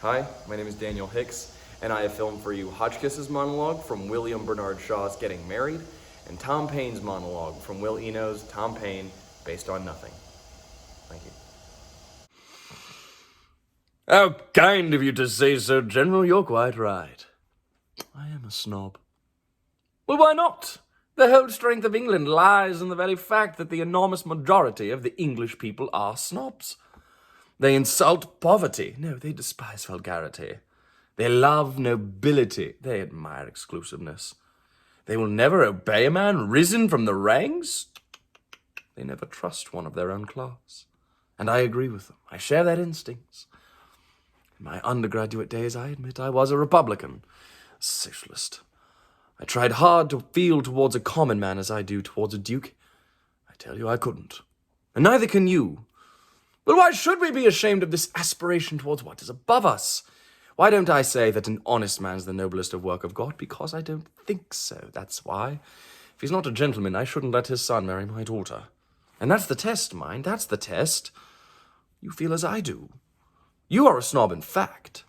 Hi, my name is Daniel Hicks, and I have filmed for you Hotchkiss's monologue from William Bernard Shaw's Getting Married, and Tom Paine's monologue from Will Eno's Tom Paine, based on nothing. Thank you. How kind of you to say so, General. You're quite right. I am a snob. Well, why not? The whole strength of England lies in the very fact that the enormous majority of the English people are snobs. They insult poverty. No, they despise vulgarity. They love nobility. They admire exclusiveness. They will never obey a man risen from the ranks. They never trust one of their own class. And I agree with them. I share their instincts. In my undergraduate days, I admit I was a Republican, a socialist. I tried hard to feel towards a common man as I do towards a duke. I tell you I couldn't. And neither can you. But why should we be ashamed of this aspiration towards what is above us? Why don't I say that an honest man's the noblest of work of God? Because I don't think so, that's why. If he's not a gentleman, I shouldn't let his son marry my daughter. And that's the test, mind, that's the test. You feel as I do. You are a snob in fact.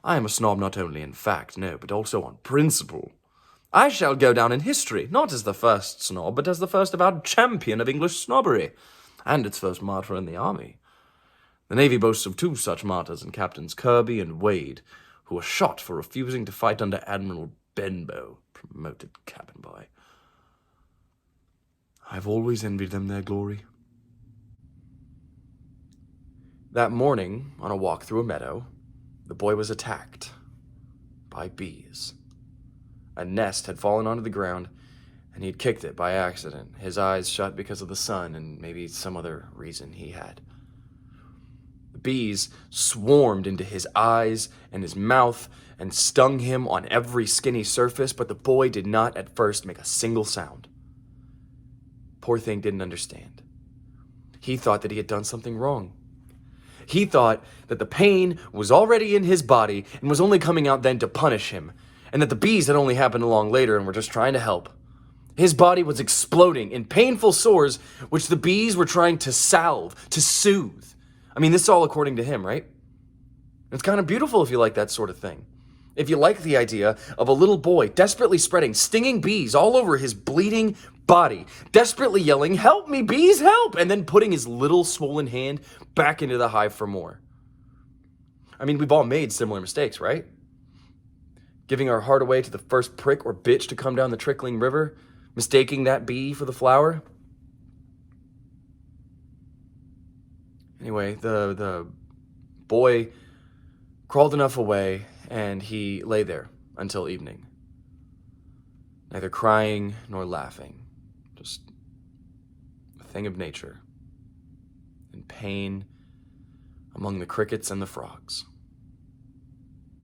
I am a snob not only in fact, no, but also on principle. I shall go down in history, not as the first snob, but as the first avowed champion of English snobbery, and its first martyr in the army. The Navy boasts of two such martyrs in Captains Kirby and Wade, who were shot for refusing to fight under Admiral Benbow, promoted cabin boy. I've always envied them their glory. That morning, on a walk through a meadow, the boy was attacked by bees. A nest had fallen onto the ground, and he had kicked it by accident, his eyes shut because of the sun and maybe some other reason he had. The bees swarmed into his eyes and his mouth and stung him on every skinny surface, but the boy did not at first make a single sound. Poor thing didn't understand. He thought that he had done something wrong. He thought that the pain was already in his body and was only coming out then to punish him, and that the bees had only happened along later and were just trying to help. His body was exploding in painful sores, which the bees were trying to salve, to soothe. I mean, this is all according to him, right? It's kind of beautiful if you like that sort of thing. If you like the idea of a little boy desperately spreading stinging bees all over his bleeding body, desperately yelling, "Help me, bees, help!" and then putting his little swollen hand back into the hive for more. I mean, we've all made similar mistakes, right? Giving our heart away to the first prick or bitch to come down the trickling river, mistaking that bee for the flower. Anyway, the boy crawled enough away, and he lay there until evening. Neither crying nor laughing, just a thing of nature, in pain among the crickets and the frogs.